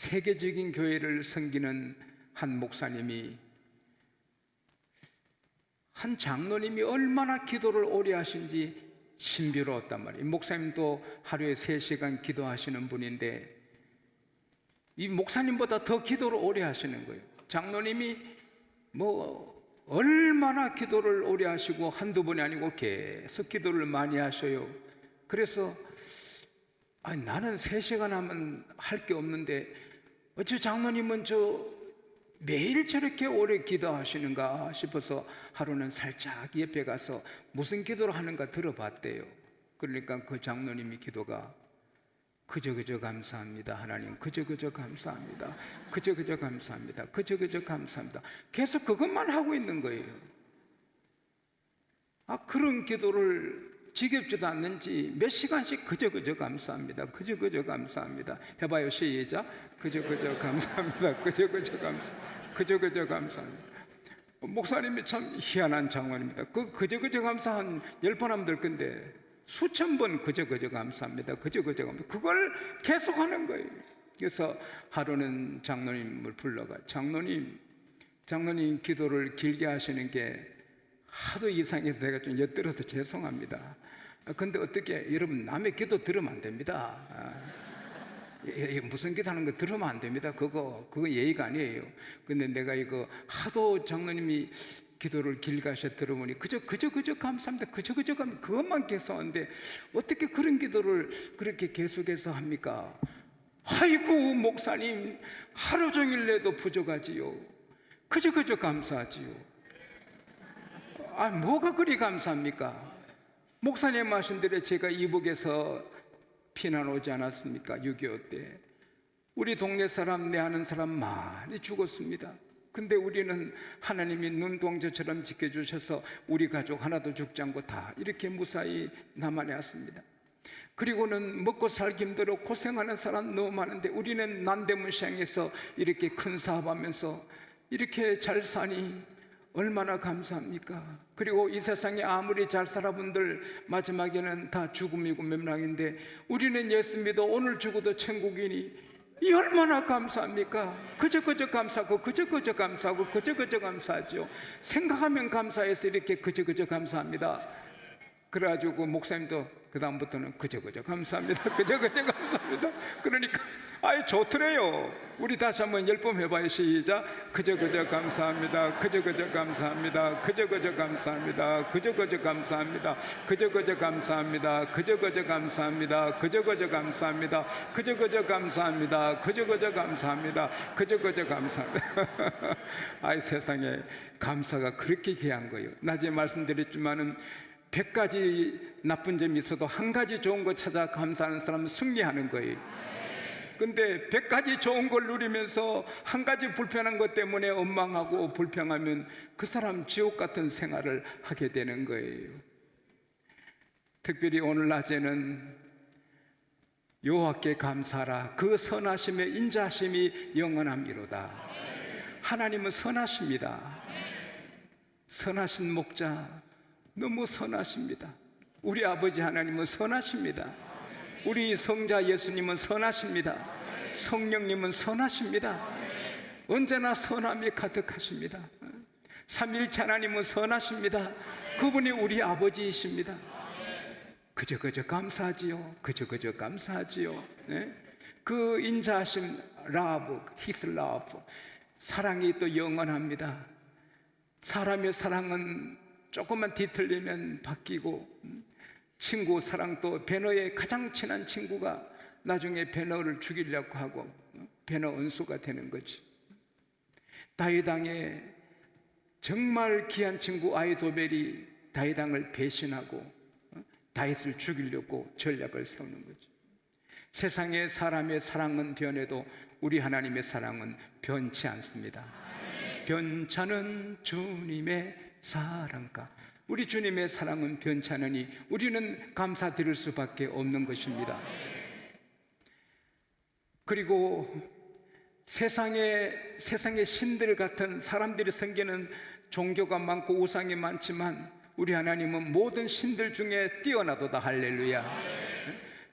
세계적인 교회를 섬기는 한 목사님이, 한 장로님이 얼마나 기도를 오래 하신지 신비로웠단 말이에요. 목사님도 하루에 3시간 기도하시는 분인데 이 목사님보다 더 기도를 오래 하시는 거예요. 장로님이 얼마나 기도를 오래 하시고 한두 번이 아니고 계속 기도를 많이 하셔요. 그래서 나는 3시간 하면 할 게 없는데 어째 장로님은 매일 저렇게 오래 기도하시는가 싶어서 하루는 살짝 옆에 가서 무슨 기도를 하는가 들어봤대요. 그러니까 그 장로님이 기도가 그저 감사합니다 하나님, 그저 감사합니다, 그저 감사합니다, 그저 감사합니다, 계속 그것만 하고 있는 거예요. 그런 기도를 지겹지도 않는지 몇 시간씩 그저 감사합니다, 그저 감사합니다 해봐요. 시작. 그저 감사합니다, 그저 감사합니다. 목사님이 참 희한한 장관입니다. 그저 감사 한 10번 하면 될 건데 수천 번 그저 감사합니다, 그저 감사합니다, 그걸 계속 하는 거예요. 그래서 하루는 장로님을 불러가, 장로님 기도를 길게 하시는 게 하도 이상해서 내가 좀 엿들어서 죄송합니다. 근데 어떻게, 여러분 남의 기도 들으면 안 됩니다. 무슨 기도 하는 거 들으면 안 됩니다. 그거 예의가 아니에요. 근데 내가 이거 하도 장로님이 기도를 길게 하셔 들어보니 그저 감사합니다, 그저 감사합니다, 그것만 계속 하는데 어떻게 그런 기도를 그렇게 계속해서 합니까? 아이고 목사님 하루 종일 내도 부족하지요. 그저 감사하지요. 뭐가 그리 감사합니까? 목사님 말씀대로 제가 이북에서 피난 오지 않았습니까? 6.25 때 우리 동네 사람, 내 아는 사람 많이 죽었습니다. 근데 우리는 하나님이 눈동자처럼 지켜주셔서 우리 가족 하나도 죽지 않고 다 이렇게 무사히 남아내었습니다. 그리고는 먹고 살기 힘들어 고생하는 사람 너무 많은데 우리는 남대문 시장에서 이렇게 큰 사업하면서 이렇게 잘 사니 얼마나 감사합니까? 그리고 이 세상에 아무리 잘 살아분들 마지막에는 다 죽음이고 멸망인데 우리는 예수 믿어 오늘 죽어도 천국이니 이 얼마나 감사합니까? 그저 감사하고 그저 감사하고 그저 감사하죠. 생각하면 감사해서 이렇게 그저 감사합니다. 그래가지고 목사님도 그 다음부터는 그저 감사합니다, 그저 감사합니다. 그러니까 좋더래요. 우리 다시 한번 10번 해봐요. 시작. 그저 감사합니다, 그저 감사합니다, 그저 감사합니다, 그저 감사합니다, 그저 감사합니다, 그저 감사합니다, 그저 감사합니다, 그저 감사합니다, 그저 감사합니다, 그저 감사합니다. 세상에 감사가 그렇게 귀한 거예요. 낮에 말씀드렸지만은 100가지 나쁜 점이 있어도 한 가지 좋은 거 찾아 감사하는 사람은 승리하는 거예요. 근데 100가지 좋은 걸 누리면서 한 가지 불편한 것 때문에 원망하고 불평하면 그 사람 지옥 같은 생활을 하게 되는 거예요. 특별히 오늘 낮에는 여호와께 감사하라, 그 선하심의 인자하심이 영원함이로다. 하나님은 선하십니다. 선하신 목자 너무 선하십니다. 우리 아버지 하나님은 선하십니다. 우리 성자 예수님은 선하십니다. 성령님은 선하십니다. 언제나 선함이 가득하십니다. 삼위일체 하나님은 선하십니다. 그분이 우리 아버지이십니다. 그저 감사하지요. 그저 감사하지요. 네? 그 인자하심, love, his love, 사랑이 또 영원합니다. 사람의 사랑은 조금만 뒤틀리면 바뀌고, 친구 사랑도 배너의 가장 친한 친구가 나중에 배너를 죽이려고 하고 배너 원수가 되는 거지. 다윗 왕의 정말 귀한 친구 아히도벨이 다윗 왕을 배신하고 다윗을 죽이려고 전략을 세우는 거지. 세상에 사람의 사랑은 변해도 우리 하나님의 사랑은 변치 않습니다. 변찮은 주님의 사랑과 우리 주님의 사랑은 변치 않으니 우리는 감사드릴 수밖에 없는 것입니다. 그리고 세상의 신들 같은 사람들이 섬기는 종교가 많고 우상이 많지만 우리 하나님은 모든 신들 중에 뛰어나도다. 할렐루야.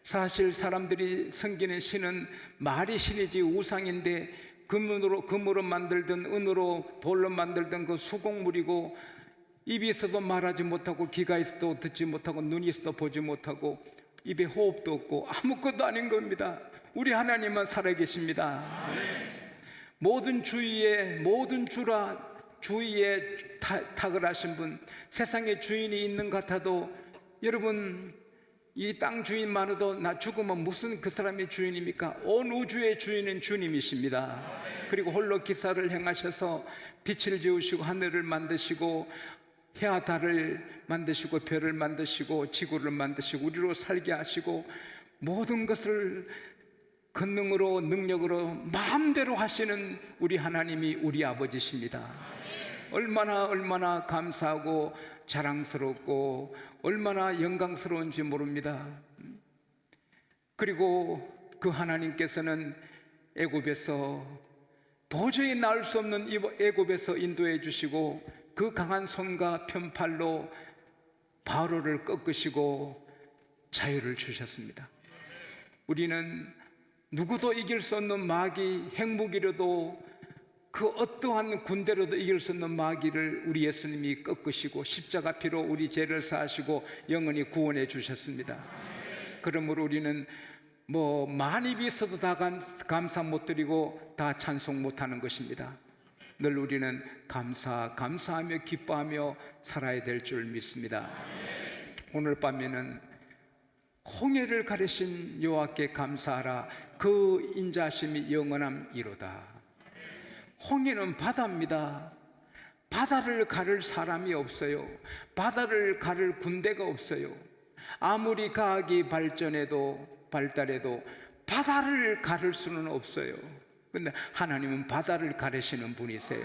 사실 사람들이 섬기는 신은 말이 신이지 우상인데 금으로 만들든 은으로 돌로 만들든 그 수공물이고, 입이 있어도 말하지 못하고 귀가 있어도 듣지 못하고 눈이 있어도 보지 못하고 입에 호흡도 없고 아무것도 아닌 겁니다. 우리 하나님만 살아계십니다. 모든 주위에 탁을 하신 분, 세상에 주인이 있는 것 같아도 여러분, 이 땅 주인만으로도 나 죽으면 무슨 그 사람의 주인입니까? 온 우주의 주인은 주님이십니다. 그리고 홀로 기사를 행하셔서 빛을 지으시고 하늘을 만드시고 해와 달을 만드시고 별을 만드시고 지구를 만드시고 우리로 살게 하시고 모든 것을 권능으로 능력으로 마음대로 하시는 우리 하나님이 우리 아버지십니다. 얼마나 감사하고 자랑스럽고 얼마나 영광스러운지 모릅니다. 그리고 그 하나님께서는 애굽에서 도저히 나을 수 없는 애굽에서 인도해 주시고 그 강한 손과 편팔로 바로를 꺾으시고 자유를 주셨습니다. 우리는 누구도 이길 수 없는 마귀, 핵무기로도 그 어떠한 군대로도 이길 수 없는 마귀를 우리 예수님이 꺾으시고 십자가 피로 우리 죄를 사하시고 영원히 구원해 주셨습니다. 그러므로 우리는 많이 있어도 다 감사 못 드리고 다 찬송 못 하는 것입니다. 늘 우리는 감사하며 기뻐하며 살아야 될 줄 믿습니다. 오늘 밤에는 홍해를 가르신 여호와께 감사하라, 그 인자하심이 영원함이로다. 홍해는 바다입니다. 바다를 가를 사람이 없어요. 바다를 가를 군대가 없어요. 아무리 과학이 발달해도 바다를 가를 수는 없어요. 근데 하나님은 바다를 가르시는 분이세요.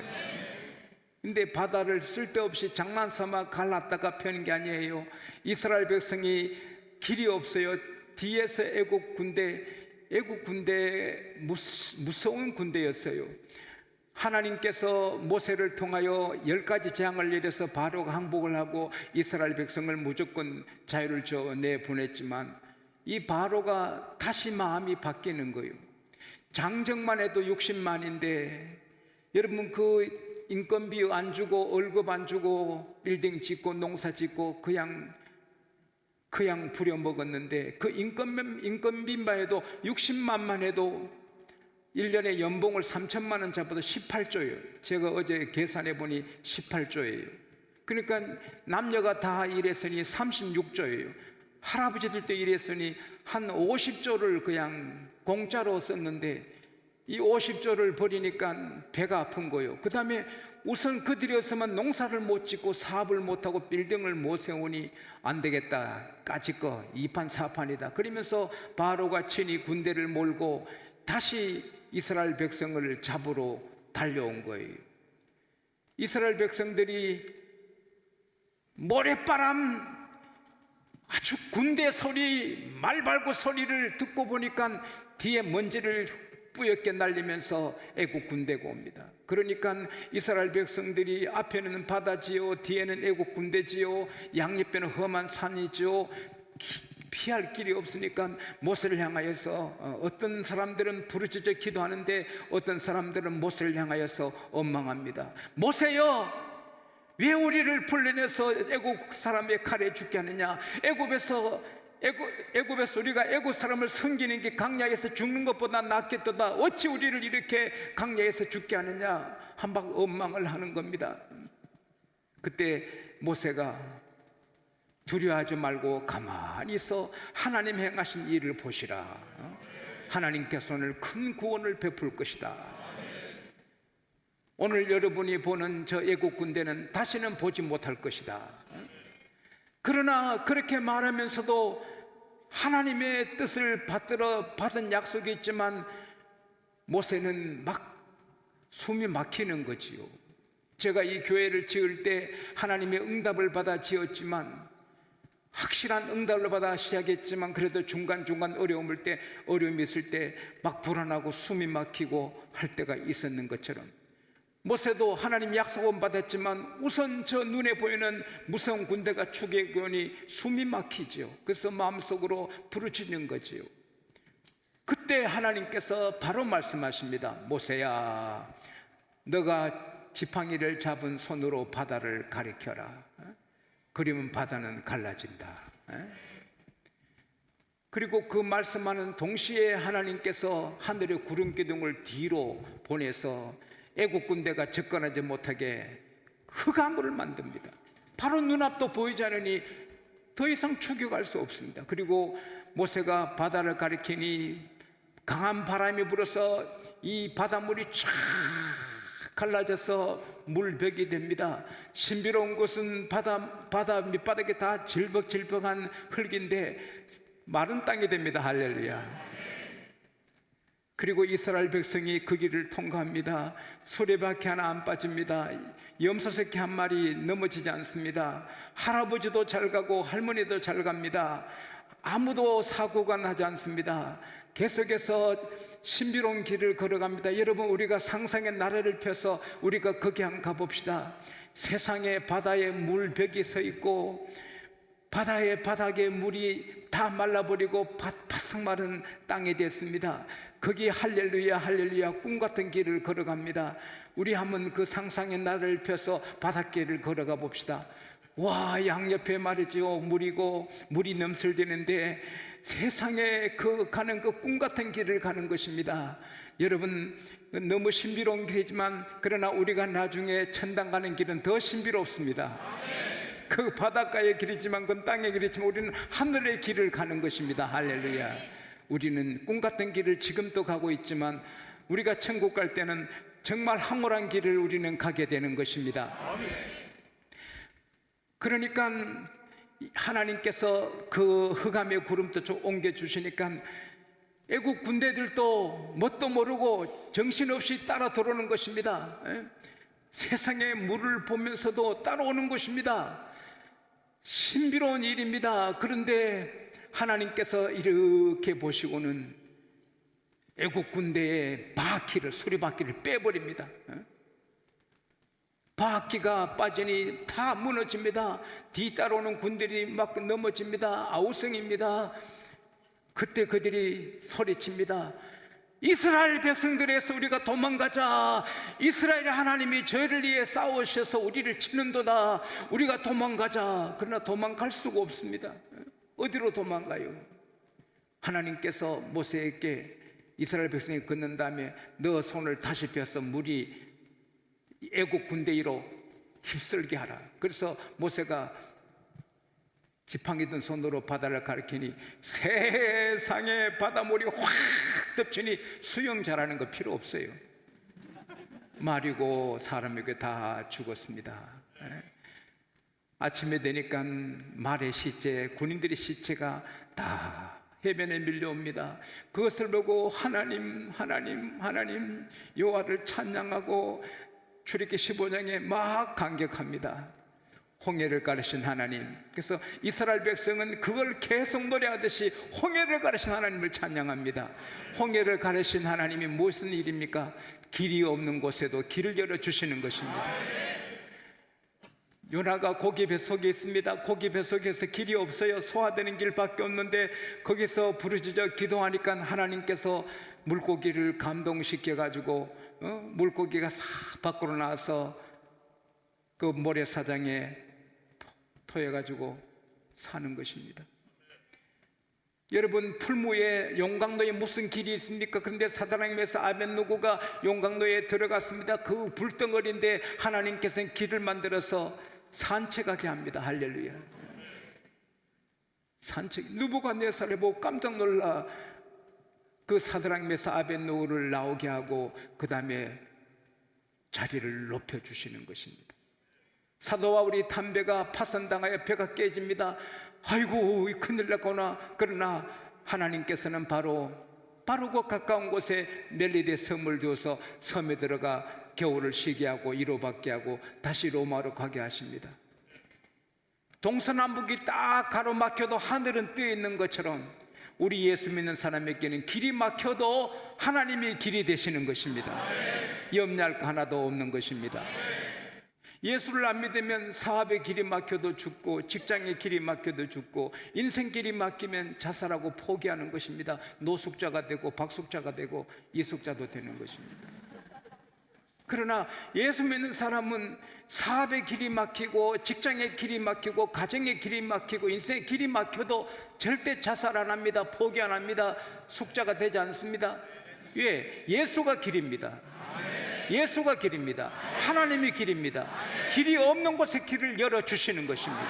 근데 바다를 쓸데없이 장난삼아 갈랐다가 펴는 게 아니에요. 이스라엘 백성이 길이 없어요. 뒤에서 애국 군대 무서운 군대였어요. 하나님께서 모세를 통하여 10가지 재앙을 내려서 바로가 항복을 하고 이스라엘 백성을 무조건 자유를 줘 내보냈지만 이 바로가 다시 마음이 바뀌는 거예요. 장정만 해도 60만인데 여러분, 그 인건비 안 주고 월급 안 주고 빌딩 짓고 농사 짓고 그냥 부려먹었는데 그 인건비만 해도 60만만 해도 1년에 연봉을 3천만 원 잡아도 18조예요. 제가 어제 계산해 보니 18조예요. 그러니까 남녀가 다 일했으니 36조예요. 할아버지들도 일했으니 한 50조를 그냥 공짜로 썼는데 이 50조를 버리니까 배가 아픈 거예요. 그 다음에 우선 그들이었으면 농사를 못 짓고 사업을 못하고 빌딩을 못 세우니 안 되겠다, 까짓거 2판 4판이다 그러면서 바로가 친히 군대를 몰고 다시 이스라엘 백성을 잡으러 달려온 거예요. 이스라엘 백성들이 모래바람, 아주 군대 소리, 말발고 소리를 듣고 보니까 뒤에 먼지를 뿌옇게 날리면서 애국 군대가 옵니다. 그러니까 이스라엘 백성들이 앞에는 바다지요, 뒤에는 애국 군대지요, 양옆에는 험한 산이지요. 피할 길이 없으니까 모세를 향하여서 어떤 사람들은 부르짖어 기도하는데 어떤 사람들은 모세를 향하여서 원망합니다. 모세여, 왜 우리를 불러내서 애국 사람의 칼에 죽게 하느냐? 애국에서 우리가 애국 사람을 섬기는 게 강야에서 죽는 것보다 낫겠도다. 어찌 우리를 이렇게 강야에서 죽게 하느냐? 한방 원망을 하는 겁니다. 그때 모세가 두려워하지 말고 가만히 있어 하나님 행하신 일을 보시라. 하나님께서 오늘 큰 구원을 베풀 것이다. 오늘 여러분이 보는 저 애국 군대는 다시는 보지 못할 것이다. 그러나 그렇게 말하면서도 하나님의 뜻을 받은 약속이 있지만 모세는 막 숨이 막히는 거지요. 제가 이 교회를 지을 때 하나님의 응답을 받아 지었지만, 확실한 응답을 받아 시작했지만 그래도 중간중간 어려움이 있을 때 막 불안하고 숨이 막히고 할 때가 있었는 것처럼 모세도 하나님 약속은 받았지만 우선 저 눈에 보이는 무서운 군대가 추격하니 숨이 막히죠. 그래서 마음속으로 부르짖는 거지요. 그때 하나님께서 바로 말씀하십니다. 모세야, 너가 지팡이를 잡은 손으로 바다를 가리켜라. 그러면 바다는 갈라진다. 그리고 그 말씀하는 동시에 하나님께서 하늘의 구름 기둥을 뒤로 보내서 애국 군대가 접근하지 못하게 흑암을 만듭니다. 바로 눈앞도 보이지 않으니 더 이상 추격할 수 없습니다. 그리고 모세가 바다를 가리키니 강한 바람이 불어서 이 바닷물이 쫙 갈라져서 물벽이 됩니다. 신비로운 것은 바다 밑바닥에 다 질벅질벅한 흙인데 마른 땅이 됩니다. 할렐루야. 그리고 이스라엘 백성이 그 길을 통과합니다. 수레바퀴 하나 안 빠집니다. 염소새끼 한 마리 넘어지지 않습니다. 할아버지도 잘 가고 할머니도 잘 갑니다. 아무도 사고가 나지 않습니다. 계속해서 신비로운 길을 걸어갑니다. 여러분, 우리가 상상의 나래를 펴서 우리가 거기 한번 가봅시다. 세상에 바다에 물벽이 서 있고 바다의 바닥에 물이 다 말라버리고 바싹 마른 땅이 됐습니다. 거기 할렐루야 할렐루야 꿈같은 길을 걸어갑니다. 우리 한번 그 상상의 나래를 펴서 바닷길을 걸어가 봅시다. 와, 양옆에 말이죠, 물이고 물이 넘실대는데 세상에 가는 그 꿈같은 길을 가는 것입니다. 여러분, 너무 신비로운 길이지만 그러나 우리가 나중에 천당 가는 길은 더 신비롭습니다. 그 바닷가의 길이지만 그 땅의 길이지만 우리는 하늘의 길을 가는 것입니다. 할렐루야. 우리는 꿈같은 길을 지금도 가고 있지만 우리가 천국 갈 때는 정말 황홀한 길을 우리는 가게 되는 것입니다. 그러니까 하나님께서 그 흑암의 구름도 좀 옮겨주시니까 애국 군대들도 뭣도 모르고 정신없이 따라 들어오는 것입니다. 세상의 물을 보면서도 따라오는 것입니다. 신비로운 일입니다. 그런데 하나님께서 이렇게 보시고는 애국 군대의 바퀴를, 수리바퀴를 빼버립니다. 바퀴가 빠지니 다 무너집니다. 뒤따라오는 군대들이 막 넘어집니다. 아우성입니다. 그때 그들이 소리칩니다. 이스라엘 백성들에서 우리가 도망가자. 이스라엘 하나님이 저희를 위해 싸우셔서 우리를 치는도다. 우리가 도망가자. 그러나 도망갈 수가 없습니다. 어디로 도망가요? 하나님께서 모세에게 이스라엘 백성이 걷는 다음에 너 손을 다시 펴서 물이 애국 군대 위로 휩쓸게 하라. 그래서 모세가 지팡이 든 손으로 바다를 가리키니 세상에 바닷물이 확 덮치니 수영 잘하는 거 필요 없어요. 말이고 사람에게 다 죽었습니다. 아침에 되니까 말의 시체, 군인들의 시체가 다 해변에 밀려옵니다. 그것을 보고 하나님 여호와를 찬양하고 출애굽기 15장에 막 감격합니다. 홍해를 가르신 하나님. 그래서 이스라엘 백성은 그걸 계속 노래하듯이 홍해를 가르신 하나님을 찬양합니다. 홍해를 가르신 하나님이 무슨 일입니까? 길이 없는 곳에도 길을 열어주시는 것입니다. 요나가 고기 뱃속에 있습니다. 고기 뱃속에서 길이 없어요. 소화되는 길밖에 없는데 거기서 부르짖어 기도하니까 하나님께서 물고기를 감동시켜가지고 물고기가 싹 밖으로 나와서 그 모래사장에 토해가지고 사는 것입니다. 여러분, 풀무에 용광로에 무슨 길이 있습니까? 그런데 사드락메사 아벳느고가 용광로에 들어갔습니다. 그 불덩어리인데 하나님께서는 길을 만들어서 산책하게 합니다. 할렐루야. 산책. 느부갓네살을 보고 깜짝 놀라 그 사드락메사 아벳느고를 나오게 하고 그 다음에 자리를 높여주시는 것입니다. 사도와 우리 담배가 파산당하여 배가 깨집니다. 아이고 큰일 났구나. 그러나 하나님께서는 바로 그 가까운 곳에 멜리데 섬을 두어서 섬에 들어가 겨울을 쉬게 하고 이로받게 하고 다시 로마로 가게 하십니다. 동서남북이 딱 가로막혀도 하늘은 뜨여 있는 것처럼 우리 예수 믿는 사람에게는 길이 막혀도 하나님이 길이 되시는 것입니다. 염려할 거 하나도 없는 것입니다. 예수를 안 믿으면 사업의 길이 막혀도 죽고, 직장의 길이 막혀도 죽고, 인생 길이 막히면 자살하고 포기하는 것입니다. 노숙자가 되고 박숙자가 되고 이숙자도 되는 것입니다. 그러나 예수 믿는 사람은 사업의 길이 막히고, 직장의 길이 막히고, 가정의 길이 막히고, 인생의 길이 막혀도 절대 자살 안 합니다. 포기 안 합니다. 숙자가 되지 않습니다. 왜? 예수가 길입니다. 예수가 길입니다. 하나님이 길입니다. 길이 없는 곳에 길을 열어주시는 것입니다.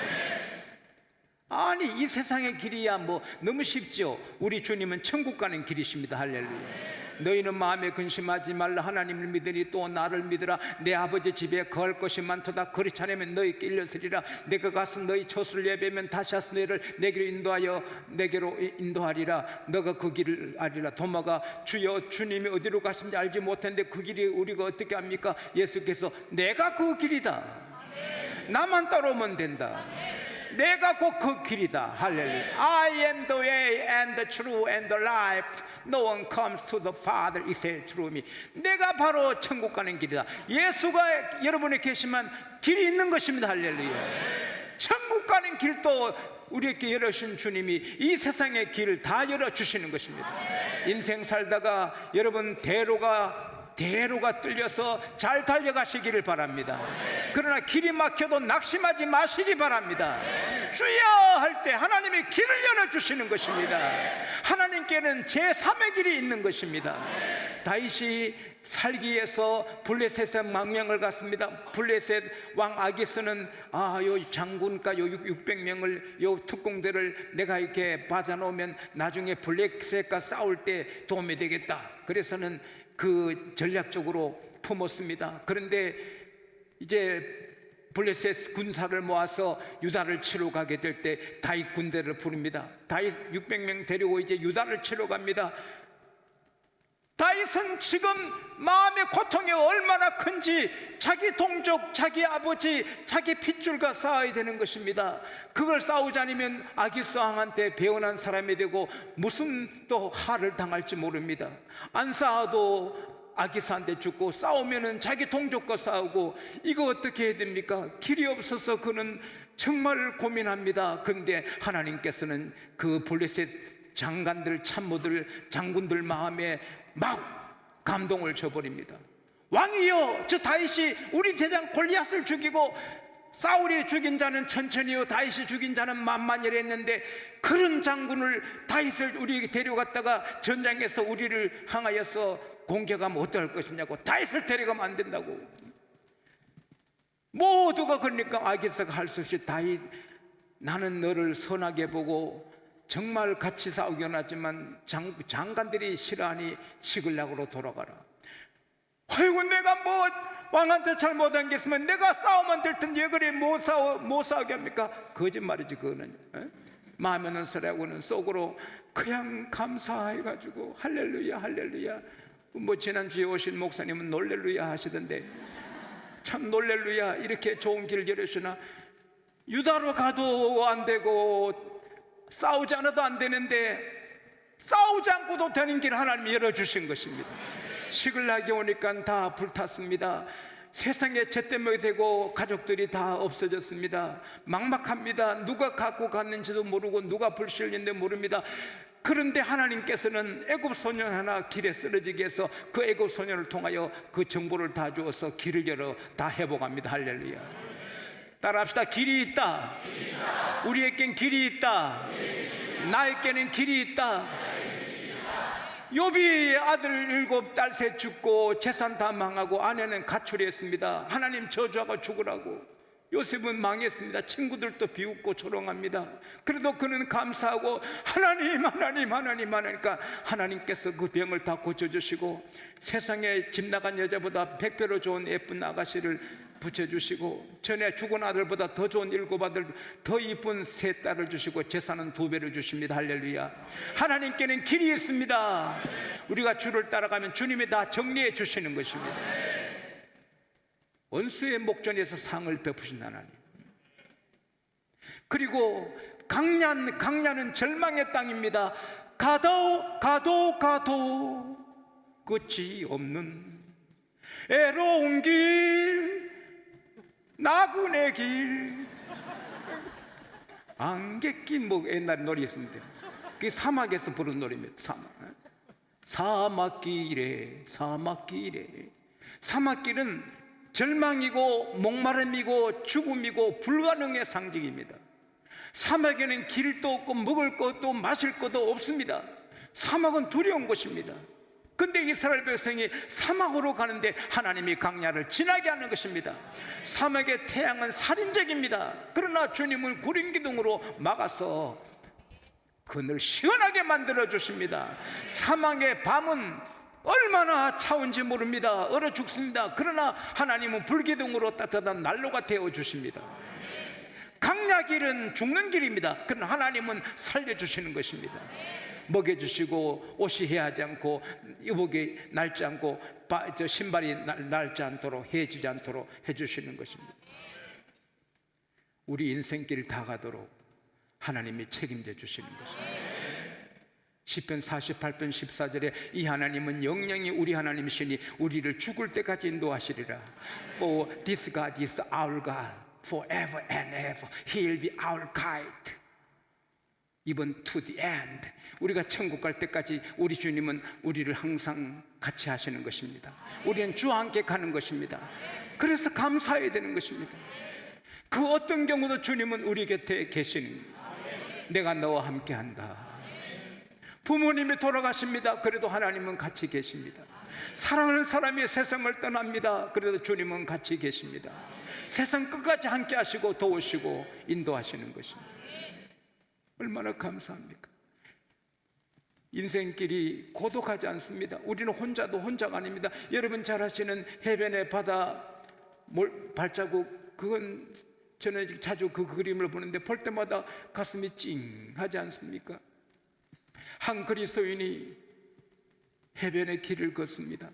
아니, 이 세상의 길이야 뭐 너무 쉽죠. 우리 주님은 천국 가는 길이십니다. 할렐루야. 너희는 마음에 근심하지 말라. 하나님을 믿으니 또 나를 믿으라. 내 아버지 집에 거할 것이 많도다. 그렇지 않으면 너희께 일렀으리라. 내가 가서 너희 처소를 예배하면 다시 와서 너희를 내게로 인도하여 내게로 인도하리라. 너가 그 길을 알리라. 도마가 주여 주님이 어디로 가신지 알지 못했는데 그 길이 우리가 어떻게 합니까? 예수께서 내가 그 길이다. 나만 따라오면 된다. 내가 곧 그 길이다. 할렐루야. I am the way and the truth and the life. No one comes to the Father except through me. 내가 바로 천국 가는 길이다. 예수가 여러분에 계시면 길이 있는 것입니다. 할렐루야. 천국 가는 길도 우리에게 열어주신 주님이 이 세상의 길을 다 열어주시는 것입니다. 인생 살다가 여러분 대로가 뚫려서 잘 달려가시기를 바랍니다. 그러나 길이 막혀도 낙심하지 마시기 바랍니다. 주여 할 때 하나님이 길을 열어주시는 것입니다. 하나님께는 제3의 길이 있는 것입니다. 다윗이 살기 위해서 블레셋에 망명을 갔습니다. 블레셋 왕 아기스는 요 장군과 요 600명을 요 특공대를 내가 이렇게 받아놓으면 나중에 블레셋과 싸울 때 도움이 되겠다. 그래서는 그 전략적으로 품었습니다. 그런데 이제 블레셋 군사를 모아서 유다를 치러 가게 될 때 다윗 군대를 부릅니다. 다윗 600명 데리고 이제 유다를 치러 갑니다. 다윗은 지금 마음의 고통이 얼마나 큰지 자기 동족, 자기 아버지, 자기 핏줄과 싸워야 되는 것입니다. 그걸 싸우지 않으면 아기스 왕한테 배은한 사람이 되고 무슨 또 할을 당할지 모릅니다. 안 싸워도 아기스한테 죽고, 싸우면은 자기 동족과 싸우고, 이거 어떻게 해야 됩니까? 길이 없어서 그는 정말 고민합니다. 그런데 하나님께서는 그 블레셋 장관들, 참모들, 장군들 마음에 막 감동을 줘버립니다. 왕이여, 저 다윗이 우리 대장 골리앗을 죽이고 사울이 죽인 자는 천천히요 다윗이 죽인 자는 만만이라 했는데, 그런 장군을 다윗을 우리에게 데려갔다가 전장에서 우리를 향하여서 공격하면 어떡할 것이냐고. 다윗을 데려가면 안 된다고. 모두가 그러니까 아기스가 할 수 없이 다윗, 나는 너를 선하게 보고 정말 같이 싸우긴 하지만 장관들이 싫어하니 시글락으로 돌아가라. 아이고, 내가 뭐 왕한테 잘못한 게 있으면 내가 싸우면 될 텐데 왜 그래 못 싸우게 합니까? 거짓말이지 그거는. 마음에 없는 소리하고는 속으로 그냥 감사해가지고 할렐루야 할렐루야. 뭐 지난주에 오신 목사님은 놀렐루야 하시던데, 참 놀렐루야, 이렇게 좋은 길을 열어주나. 유다로 가도 안 되고 싸우지 않아도 안 되는데 싸우지 않고도 되는 길 하나님이 열어주신 것입니다. 시글락이 오니까 다 불탔습니다. 세상에 잿더미가 되고 가족들이 다 없어졌습니다. 막막합니다. 누가 갖고 갔는지도 모르고 누가 불실인지 모릅니다. 그런데 하나님께서는 애굽 소년 하나 길에 쓰러지게 해서 그 애굽 소년을 통하여 그 정보를 다 주어서 길을 열어 다 회복합니다. 할렐루야. 따라합시다. 길이 있다. 우리에겐 길이 있다. 나에게는 길이 있다. 욥이 아들 7, 딸 3 죽고 재산 다 망하고 아내는 가출했습니다. 하나님 저주하고 죽으라고. 요셉은 망했습니다. 친구들도 비웃고 조롱합니다. 그래도 그는 감사하고 하나님 하니까 하나님께서 그 병을 다 고쳐주시고, 세상에 집 나간 여자보다 100배로 좋은 예쁜 아가씨를 붙여주시고, 전에 죽은 아들보다 더 좋은 7 아들, 더 이쁜 3 딸을 주시고 재산은 2배로 주십니다. 할렐루야. 하나님께는 길이 있습니다. 우리가 주를 따라가면 주님이 다 정리해 주시는 것입니다. 원수의 목전에서 상을 베푸신 하나님. 그리고 강야는 절망의 땅입니다. 가도 끝이 없는 애로운 길, 나그네 길, 안개 낀 뭐 옛날 노래였는데 그게 사막에서 부른 노래입니다. 사막길에 사막길은 절망이고 목마름이고 죽음이고 불가능의 상징입니다. 사막에는 길도 없고 먹을 것도 마실 것도 없습니다. 사막은 두려운 곳입니다. 근데 이스라엘 백성이 사막으로 가는데 하나님이 광야를 지나게 하는 것입니다. 사막의 태양은 살인적입니다. 그러나 주님은 구름 기둥으로 막아서 그늘 시원하게 만들어 주십니다. 사막의 밤은 얼마나 차운지 모릅니다. 얼어 죽습니다. 그러나 하나님은 불기둥으로 따뜻한 난로가 되어 주십니다. 광야 길은 죽는 길입니다. 그러나 하나님은 살려주시는 것입니다. 먹여주시고 옷이 해하지 않고 이복이 낡지 않고 신발이 낡지 않도록 해지지 않도록 해주시는 것입니다. 우리 인생길 다 가도록 하나님이 책임져 주시는 것입니다. 시편 48편 14절에 이 하나님은 영영이 우리 하나님이시니 우리를 죽을 때까지 인도하시리라. For this God is our God forever and ever. He will be our guide even to the end. 우리가 천국 갈 때까지 우리 주님은 우리를 항상 같이 하시는 것입니다. 우리는 주와 함께 가는 것입니다. 그래서 감사해야 되는 것입니다. 그 어떤 경우도 주님은 우리 곁에 계시는 거예요. 내가 너와 함께 한다. 부모님이 돌아가십니다. 그래도 하나님은 같이 계십니다. 사랑하는 사람이 세상을 떠납니다. 그래도 주님은 같이 계십니다. 세상 끝까지 함께 하시고 도우시고 인도하시는 것입니다. 얼마나 감사합니까? 인생길이 고독하지 않습니다. 우리는 혼자도 혼자가 아닙니다. 여러분 잘 아시는 해변의 바다 발자국, 그건 저는 자주 그 그림을 보는데 볼 때마다 가슴이 찡하지 않습니까? 한 그리스도인이 해변의 길을 걷습니다.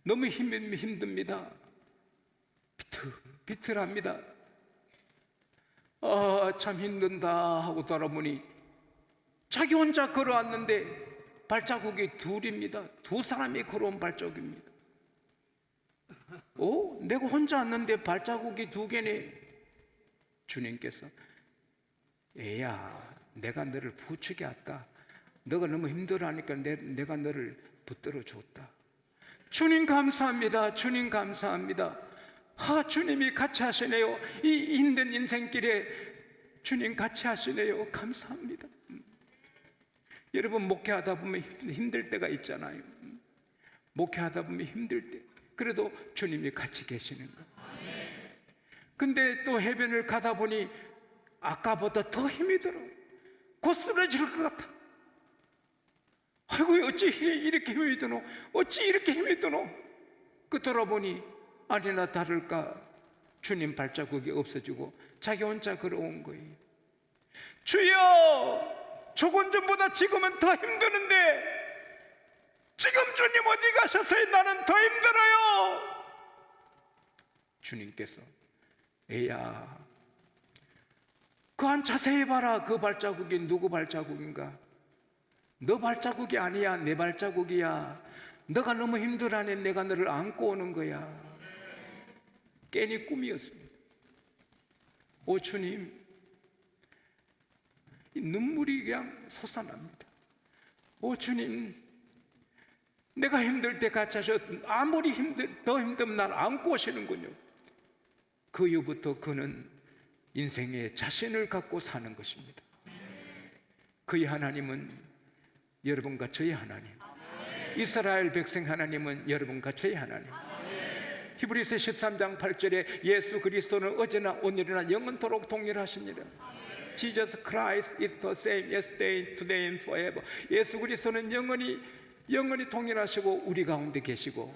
너무 힘듭니다. 비틀합니다. 참 힘든다 하고 돌아보니 자기 혼자 걸어왔는데 발자국이 둘입니다. 두 사람이 걸어온 발자국입니다. 내가 혼자 왔는데 발자국이 두 개네. 주님께서 애야, 내가 너를 부추게 했다. 너가 너무 힘들어하니까 내가 너를 붙들어 줬다. 주님 감사합니다. 주님 감사합니다. 주님이 같이 하시네요. 이 힘든 인생길에 주님 같이 하시네요. 감사합니다. 여러분 목회하다 보면 힘들 때가 있잖아요. 목회하다 보면 힘들 때 그래도 주님이 같이 계시는 거. 근데 또 해변을 가다 보니 아까보다 더 힘이 들어. 곧 쓰러질 것 같아. 아이고 어찌 이렇게 힘이 드노? 어찌 이렇게 힘이 드노? 그 돌아보니 아니나 다를까 주님 발자국이 없어지고 자기 혼자 걸어온 거예요. 주여, 조금 전보다 지금은 더 힘드는데 지금 주님 어디 가셨어요? 나는 더 힘들어요. 주님께서 애야, 그한 자세히 봐라. 그 발자국이 누구 발자국인가? 너 발자국이 아니야. 내 발자국이야. 너가 너무 힘들어하니 내가 너를 안고 오는 거야. 괜히 꿈이었습니다. 오 주님, 눈물이 그냥 솟아납니다. 오 주님, 내가 힘들 때 같이 하셔. 아무리 더 힘들면 날 안고 오시는군요. 그 이후부터 그는 인생의 자신을 갖고 사는 것입니다. 그의 하나님은 여러분과 저의 하나님, 이스라엘 백성 하나님은 여러분과 저의 하나님. 히브리서 13장 8절에 예수 그리스도는 어제나 오늘이나 영원토록 동일하시니라. Jesus Christ is the same yesterday, today and forever. 예수 그리스도는 영원히 동일하시고 우리 가운데 계시고,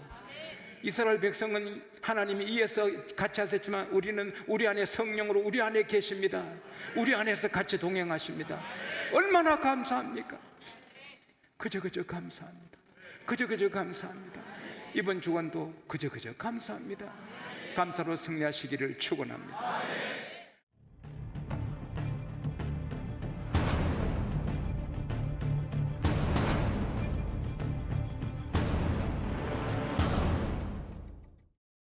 이스라엘 백성은 하나님이 이에서 같이 하셨지만 우리는 우리 안에 성령으로 우리 안에 계십니다. 우리 안에서 같이 동행하십니다. 얼마나 감사합니까? 그저 감사합니다. 그저 감사합니다. 이번 주간도 그저 감사합니다. 감사로 승리하시기를 축원합니다.